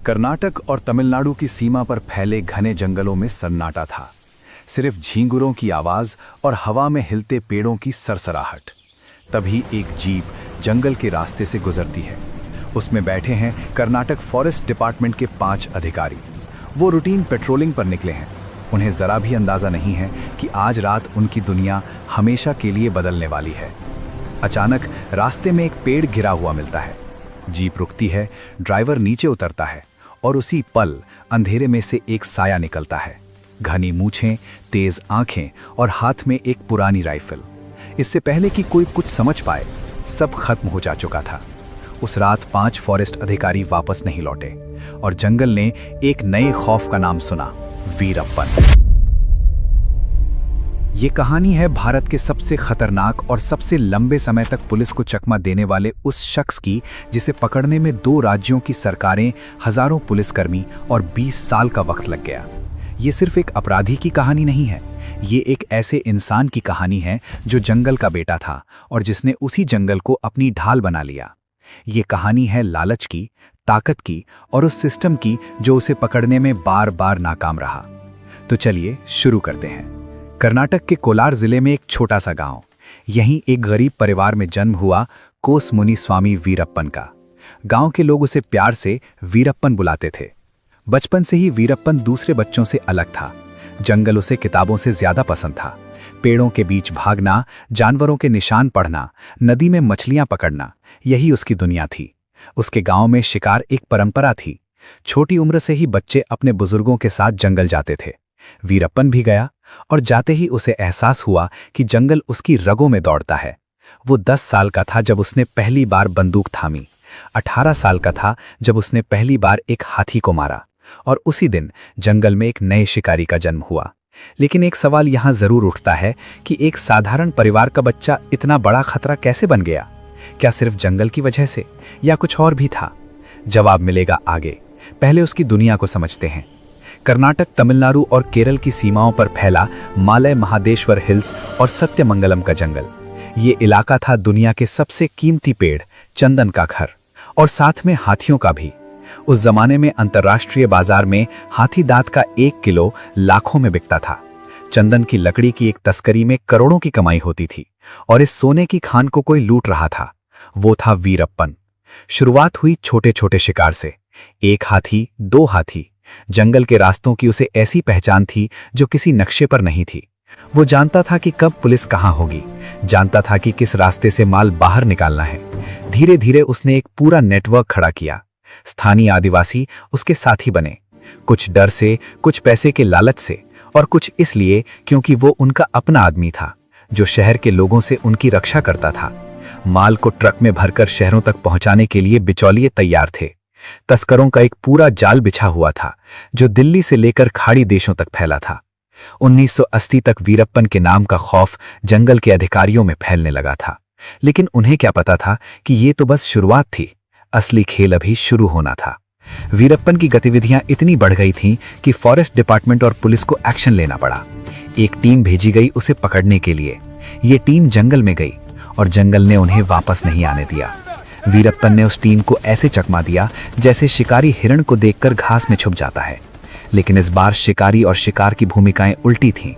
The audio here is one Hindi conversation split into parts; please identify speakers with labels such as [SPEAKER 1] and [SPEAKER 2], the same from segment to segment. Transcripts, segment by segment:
[SPEAKER 1] कर्नाटक और तमिलनाडु की सीमा पर फैले घने जंगलों में सन्नाटा था। सिर्फ झींगुरों की आवाज और हवा में हिलते पेड़ों की सरसराहट। तभी एक जीप जंगल के रास्ते से गुजरती है। उसमें बैठे हैं कर्नाटक फॉरेस्ट डिपार्टमेंट के 5 अधिकारी। वो रूटीन पेट्रोलिंग पर निकले हैं। उन्हें जरा भी अंदाजा नहीं है कि आज रात उनकी दुनिया हमेशा के लिए बदलने वाली है। अचानक रास्ते में एक पेड़ गिरा हुआ मिलता है। जीप रुकती है, ड्राइवर नीचे उतरता है और उसी पल अंधेरे में से एक साया निकलता है। घनी मूछें, तेज आंखें और हाथ में एक पुरानी राइफल। इससे पहले कि कोई कुछ समझ पाए, सब खत्म हो जा चुका था। उस रात 5 फॉरेस्ट अधिकारी वापस नहीं लौटे और जंगल ने एक नए खौफ का नाम सुना, वीरप्पन। ये कहानी है भारत के सबसे खतरनाक और सबसे लंबे समय तक पुलिस को चकमा देने वाले उस शख्स की, जिसे पकड़ने में 2 राज्यों की सरकारें, हजारों पुलिसकर्मी और 20 साल का वक्त लग गया। ये सिर्फ एक अपराधी की कहानी नहीं है, ये एक ऐसे इंसान की कहानी है जो जंगल का बेटा था और जिसने उसी जंगल को अपनी ढाल बना लिया। ये कहानी है लालच की, ताकत की और उस सिस्टम की जो उसे पकड़ने में बार बार नाकाम रहा। तो चलिए शुरू करते हैं। कर्नाटक के कोलार जिले में एक छोटा सा गांव, यहीं एक गरीब परिवार में जन्म हुआ कोस मुनिस्वामी वीरप्पन का। गांव के लोग उसे प्यार से वीरप्पन बुलाते थे। बचपन से ही वीरप्पन दूसरे बच्चों से अलग था। जंगल उसे किताबों से ज्यादा पसंद था। पेड़ों के बीच भागना, जानवरों के निशान पढ़ना, नदी में मछलियां पकड़ना, यही उसकी दुनिया थी। उसके गांव में शिकार एक परंपरा थी। छोटी उम्र से ही बच्चे अपने बुजुर्गों के साथ जंगल जाते थे। वीरप्पन भी गया और जाते ही उसे एहसास हुआ कि जंगल उसकी रगों में दौड़ता है। वो 10 साल का था जब उसने पहली बार बंदूक थामी। 18 साल का था जब उसने पहली बार एक हाथी को मारा। और उसी दिन जंगल में एक नए शिकारी का जन्म हुआ। लेकिन एक सवाल यहाँ जरूर उठता है कि एक साधारण परिवार का बच्चा इतना बड़ा खतरा कैसे बन गया? क्या सिर्फ जंगल की वजह से या कुछ और भी था? जवाब मिलेगा आगे। पहले उसकी दुनिया को समझते हैं। कर्नाटक, तमिलनाडु और केरल की सीमाओं पर फैला मालय महादेश्वर हिल्स और सत्यमंगलम का जंगल, ये इलाका था दुनिया के सबसे कीमती पेड़ चंदन का घर और साथ में हाथियों का भी। उस जमाने में अंतर्राष्ट्रीय बाजार में हाथी दांत का 1 किलो लाखों में बिकता था। चंदन की लकड़ी की एक तस्करी में करोड़ों की कमाई होती थी और इस सोने की खान को कोई लूट रहा था। वो था वीरप्पन। शुरुआत हुई छोटे छोटे शिकार से। 1 हाथी, 2 हाथी। जंगल के रास्तों की उसे ऐसी पहचान थी जो किसी नक्शे पर नहीं थी। वो जानता था कि कब पुलिस कहाँ होगी, जानता था कि किस रास्ते से माल बाहर निकालना है। धीरे धीरे उसने एक पूरा नेटवर्क खड़ा किया। स्थानीय आदिवासी उसके साथी बने, कुछ डर से, कुछ पैसे के लालच से और कुछ इसलिए क्योंकि वो उनका अपना आदमी था जो शहर के लोगों से उनकी रक्षा करता था। माल को ट्रक में भरकर शहरों तक पहुंचाने के लिए बिचौलिए तैयार थे। तस्करों का एक पूरा जाल बिछा हुआ था जो दिल्ली से लेकर खाड़ी देशों तक फैला था। 1980 तक वीरप्पन के नाम का खौफ जंगल के अधिकारियों में फैलने लगा था। लेकिन उन्हें क्या पता था कि ये तो बस शुरुआत थी, असली खेल अभी शुरू होना था। वीरप्पन की गतिविधियां इतनी बढ़ गई थीं कि फॉरेस्ट डिपार्टमेंट और पुलिस को एक्शन लेना पड़ा। एक टीम भेजी गई उसे पकड़ने के लिए। ये टीम जंगल में गई और जंगल ने उन्हें वापस नहीं आने दिया। वीरप्पन ने उस टीम को ऐसे चकमा दिया जैसे शिकारी हिरण को देखकर घास में छुप जाता है। लेकिन इस बार शिकारी और शिकार की भूमिकाएं उल्टी थीं।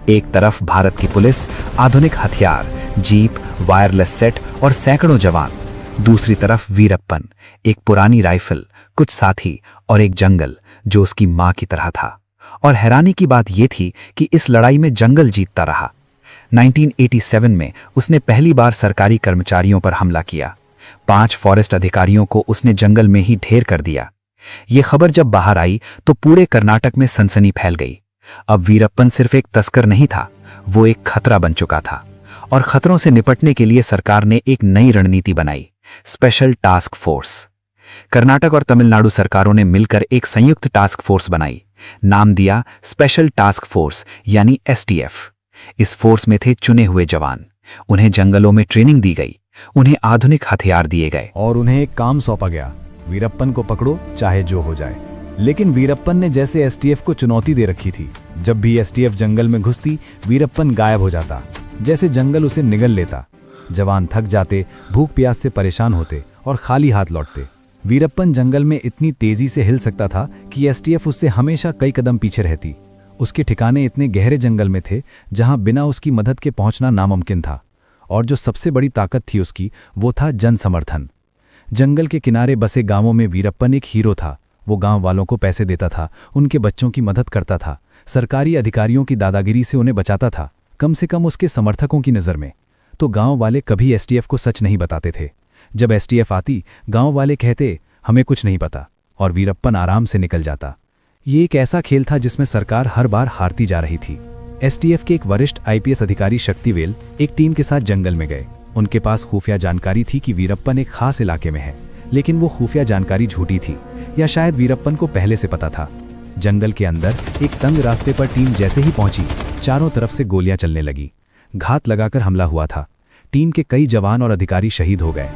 [SPEAKER 1] एक तरफ भारत की पुलिस, आधुनिक हथियार, जीप, वायरलेस सेट और सैकड़ों जवान। दूसरी तरफ वीरप्पन, एक पुरानी राइफल, कुछ साथी और एक जंगल जो उसकी मां की तरह था। और हैरानी की बात यह थी कि इस लड़ाई में जंगल जीतता रहा। 1987 में उसने पहली बार सरकारी कर्मचारियों पर हमला किया। 5 फॉरेस्ट अधिकारियों को उसने जंगल में ही ढेर कर दिया। ये खबर जब बाहर आई तो पूरे कर्नाटक में सनसनी फैल गई। अब वीरप्पन सिर्फ एक तस्कर नहीं था, वो एक खतरा बन चुका था। और खतरों से निपटने के लिए सरकार ने एक नई रणनीति बनाई, स्पेशल टास्क फोर्स। कर्नाटक और तमिलनाडु सरकारों ने मिलकर एक संयुक्त टास्क फोर्स बनाई। नाम दिया स्पेशल टास्क फोर्स यानी STF। इस फोर्स में थे चुने हुए जवान। उन्हें जंगलों में ट्रेनिंग दी गई, उन्हें आधुनिक हथियार दिए गए
[SPEAKER 2] और उन्हें एक काम सौंपा गया, वीरप्पन को पकड़ो चाहे जो हो जाए। लेकिन वीरप्पन ने जैसे STF को चुनौती दे रखी थी। जब भी STF जंगल में घुसती, वीरप्पन गायब हो जाता, जैसे जंगल उसे निगल लेता। जवान थक जाते, भूख प्यास से परेशान होते और खाली हाथ लौटते। वीरप्पन जंगल में इतनी तेजी से हिल सकता था कि एसटीएफ उससे हमेशा कई कदम पीछे रहती। उसके ठिकाने इतने गहरे जंगल में थे जहां बिना उसकी मदद के पहुंचना नामुमकिन था। और जो सबसे बड़ी ताकत थी उसकी, वो था जन समर्थन। जंगल के किनारे बसे गांवों में वीरप्पन एक हीरो था। वो गांव वालों को पैसे देता था, उनके बच्चों की मदद करता था, सरकारी अधिकारियों की दादागिरी से उन्हें बचाता था, कम से कम उसके समर्थकों की नज़र में। तो गांव वाले कभी एसटीएफ को सच नहीं बताते थे। जब एसटीएफ आती, गांव वाले कहते हमें कुछ नहीं पता, और वीरप्पन आराम से निकल जाता। ये एक ऐसा खेल था जिसमें सरकार हर बार हारती जा रही थी। एसटीएफ के एक वरिष्ठ आईपीएस अधिकारी शक्तिवेल एक टीम के साथ जंगल में गए। उनके पास खुफिया जानकारी थी कि वीरप्पन एक खास इलाके में है, लेकिन वो खुफिया जानकारी झूठी थी, या शायद वीरप्पन को पहले से पता था। जंगल के अंदर एक तंग रास्ते पर टीम जैसे ही पहुंची, चारों तरफ से गोलियां चलने लगी। घात लगाकर हमला हुआ था। टीम के कई जवान और अधिकारी शहीद हो गए।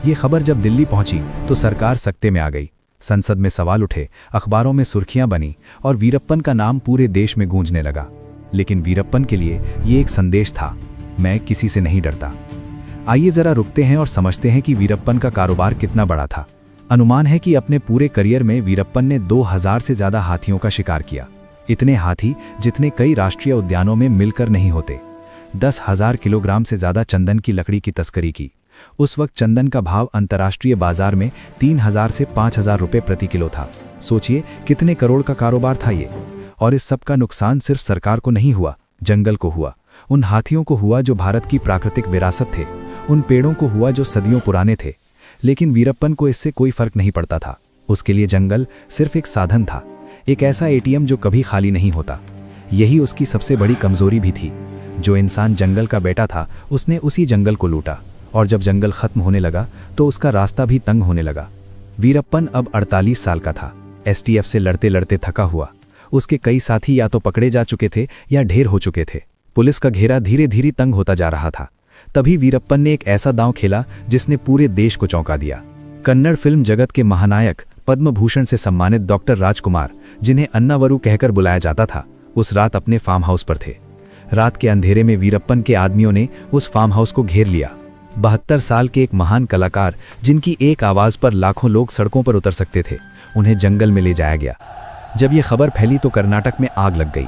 [SPEAKER 2] ये खबर जब दिल्ली पहुंची तो सरकार सकते में आ गई। संसद में सवाल उठे, अखबारों में सुर्खियां बनी, और वीरप्पन का नाम पूरे देश में गूंजने लगा। लेकिन वीरप्पन के लिए ये एक संदेश था, मैं किसी से नहीं डरता। आइए जरा रुकते हैं और समझते हैं कि वीरप्पन का कारोबार कितना बड़ा था। अनुमान है कि अपने पूरे करियर में वीरप्पन ने 2000 से ज्यादा हाथियों का शिकार किया। इतने हाथी जितने कई राष्ट्रीय उद्यानों में मिलकर नहीं होते। 10,000 किलोग्राम से ज्यादा चंदन की लकड़ी की तस्करी की। उस वक्त चंदन का भाव अंतर्राष्ट्रीय बाजार में 3000 से 5000 रुपये प्रति किलो था। सोचिए कितने करोड़ का कारोबार था ये। और इस सब का नुकसान सिर्फ सरकार को नहीं हुआ, जंगल को हुआ, उन हाथियों को हुआ जो भारत की प्राकृतिक विरासत थे, उन पेड़ों को हुआ जो सदियों पुराने थे। लेकिन वीरप्पन को इससे कोई फर्क नहीं पड़ता था। उसके लिए जंगल सिर्फ एक साधन था, एक ऐसा एटीएम जो कभी खाली नहीं होता। यही उसकी सबसे बड़ी कमजोरी भी थी। जो इंसान जंगल का बेटा था, उसने उसी जंगल को लूटा, और जब जंगल खत्म होने लगा तो उसका रास्ता भी तंग होने लगा। वीरप्पन अब 48 साल का था। एसटीएफ से लड़ते लड़ते थका हुआ। उसके कई साथी या तो पकड़े जा चुके थे या ढेर हो चुके थे। पुलिस का घेरा धीरे धीरे तंग होता जा रहा था। तभी वीरप्पन ने एक ऐसा दांव खेला जिसने पूरे देश को चौंका दिया। कन्नड़ फिल्म जगत के महानायक, पद्म भूषण से सम्मानित डॉक्टर राजकुमार, जिन्हें अन्नावरू कहकर बुलाया जाता था, उस रात अपने फार्म हाउस पर थे। रात के अंधेरे में वीरप्पन के आदमियों ने उस फार्म हाउस को घेर लिया। 72 साल के एक महान कलाकार, जिनकी एक आवाज पर लाखों लोग सड़कों पर उतर सकते थे, उन्हें जंगल में ले जाया गया। जब ये खबर फैली तो कर्नाटक में आग लग गई।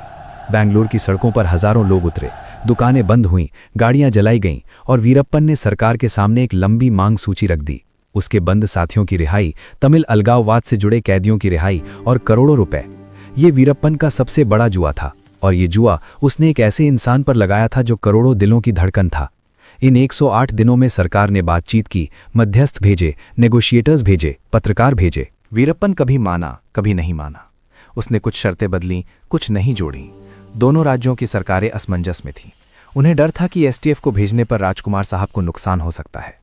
[SPEAKER 2] बेंगलुरु की सड़कों पर हजारों लोग उतरे, दुकानें बंद हुईं, गाड़ियां जलाई गईं, और वीरप्पन ने सरकार के सामने एक लंबी मांग सूची रख दी। उसके बंद साथियों की रिहाई, तमिल अलगाववाद से जुड़े कैदियों की रिहाई, और करोड़ों रुपए। ये वीरप्पन का सबसे बड़ा जुआ था, और ये जुआ उसने एक ऐसे इंसान पर लगाया था जो करोड़ों दिलों की धड़कन था। इन 108 दिनों में सरकार ने बातचीत की, मध्यस्थ भेजे, नेगोशिएटर्स भेजे, पत्रकार भेजे।
[SPEAKER 3] वीरप्पन कभी माना, कभी नहीं माना। उसने कुछ शर्तें बदली, कुछ नहीं जोड़ी। दोनों राज्यों की सरकारें असमंजस में थीं। उन्हें डर था कि एसटीएफ को भेजने पर राजकुमार साहब को नुकसान हो सकता है।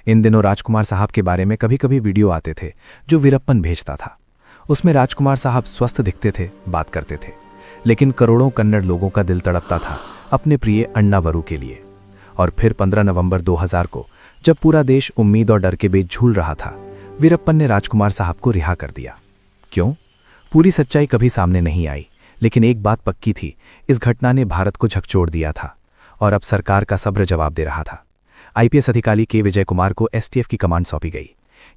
[SPEAKER 3] इन दिनों राजकुमार साहब के बारे में कभी कभी वीडियो आते थे जो वीरप्पन भेजता था। उसमें राजकुमार साहब स्वस्थ दिखते थे, बात करते थे, लेकिन करोड़ों कन्नड़ लोगों का दिल तड़पता था अपने प्रिय अन्नावरू के लिए। और फिर 15 नवंबर 2000 को, जब पूरा देश उम्मीद और डर के बीच झूल रहा था, वीरप्पन ने राजकुमार साहब को रिहा कर दिया। क्यों? पूरी सच्चाई कभी सामने नहीं आई, लेकिन एक बात पक्की थी, इस घटना ने भारत को झकझोर दिया था, और अब सरकार का सब्र जवाब दे रहा था। आईपीएस अधिकारी के विजय कुमार को एसटीएफ की कमांड सौंपी गई।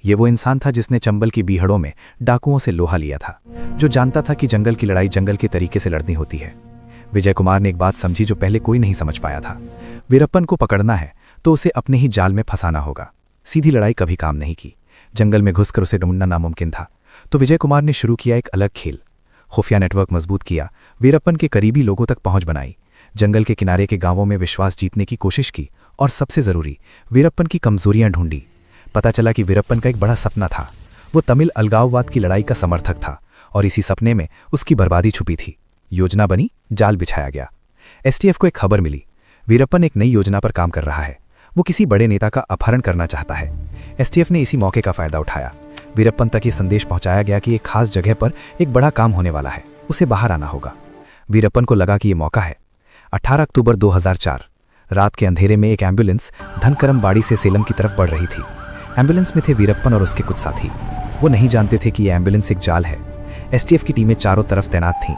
[SPEAKER 3] ये वो इंसान था जिसने चंबल की बीहड़ों में डाकुओं से लोहा लिया था, जो जानता था कि जंगल की लड़ाई जंगल के तरीके से लड़नी होती है। विजय कुमार ने एक बात समझी जो पहले कोई नहीं समझ पाया था। वीरप्पन को पकड़ना है तो उसे अपने ही जाल में फंसाना होगा। सीधी लड़ाई कभी काम नहीं की। जंगल में घुसकर उसे ढूंढना नामुमकिन था। तो विजय कुमार ने शुरू किया एक अलग खेल। खुफिया नेटवर्क मजबूत किया, वीरप्पन के करीबी लोगों तक पहुंच बनाई, जंगल के किनारे के गांवों में विश्वास जीतने की कोशिश की, और सबसे जरूरी, वीरप्पन की कमजोरियां ढूंढी। पता चला कि वीरप्पन का एक बड़ा सपना था। वो तमिल अलगाववाद की लड़ाई का समर्थक था, और इसी सपने में उसकी बर्बादी छुपी थी। योजना बनी, जाल बिछाया गया। एसटीएफ को एक खबर मिली, वीरप्पन एक नई योजना पर काम कर रहा है। वो किसी बड़े नेता का अपहरण करना चाहता है। एसटीएफ ने इसी मौके का फायदा उठाया। वीरप्पन तक ये संदेश पहुंचाया गया कि एक खास जगह पर एक बड़ा काम होने वाला है, उसे बाहर आना होगा। वीरप्पन को लगा कि ये मौका है। 18 अक्टूबर 2004 रात के अंधेरे में एक एम्बुलेंस धनकरमबाड़ी से सेलम की तरफ बढ़ रही थी। एम्बुलेंस में थे वीरप्पन और उसके कुछ साथी। वो नहीं जानते थे कि यह एम्बुलेंस एक जाल है। एसटीएफ की टीमें चारों तरफ तैनात थीं।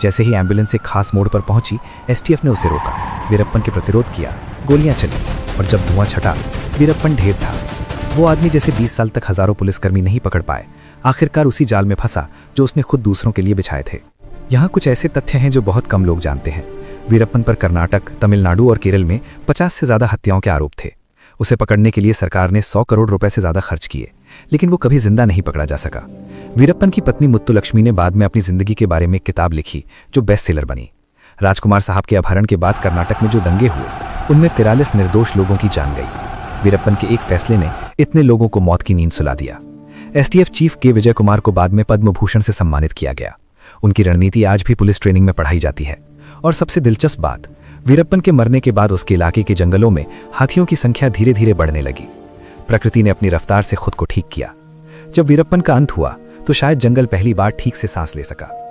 [SPEAKER 3] जैसे ही एम्बुलेंस एक खास मोड़ पर पहुंची, एसटीएफ ने उसे रोका, वीरप्पन के प्रतिरोध किया, गोलियां चली, और जब धुआं छटा, वीरप्पन ढेर था।
[SPEAKER 1] वो आदमी जैसे 20 साल तक हजारों पुलिसकर्मी नहीं पकड़ पाए, आखिरकार उसी जाल में फंसा जो उसने खुद दूसरों के लिए बिछाए थे। यहाँ कुछ ऐसे तथ्य हैं जो बहुत कम लोग जानते हैं। वीरप्पन पर कर्नाटक, तमिलनाडु और केरल में 50 से ज्यादा हत्याओं के आरोप थे। उसे पकड़ने के लिए सरकार ने 100 करोड़ रुपए से ज्यादा खर्च किए, लेकिन वो कभी जिंदा नहीं पकड़ा जा सका। वीरप्पन की पत्नी मुत्तुलक्ष्मी ने बाद में अपनी जिंदगी के बारे में एक किताब लिखी जो बेस्ट सेलर बनी। राजकुमार साहब के अपहरण के बाद कर्नाटक में जो दंगे हुए, उनमें 43 निर्दोष लोगों की जान गई। वीरप्पन के एक फैसले ने इतने लोगों को मौत की नींद सुला दिया। एसटीएफ चीफ के विजय कुमार को बाद में पद्म भूषण से सम्मानित किया गया। उनकी रणनीति आज भी पुलिस ट्रेनिंग में पढ़ाई जाती है। और सबसे दिलचस्प बात, वीरप्पन के मरने के बाद उसके इलाके के जंगलों में हाथियों की संख्या धीरे धीरे बढ़ने लगी। प्रकृति ने अपनी रफ्तार से खुद को ठीक किया। जब वीरप्पन का अंत हुआ तो शायद जंगल पहली बार ठीक से सांस ले सका।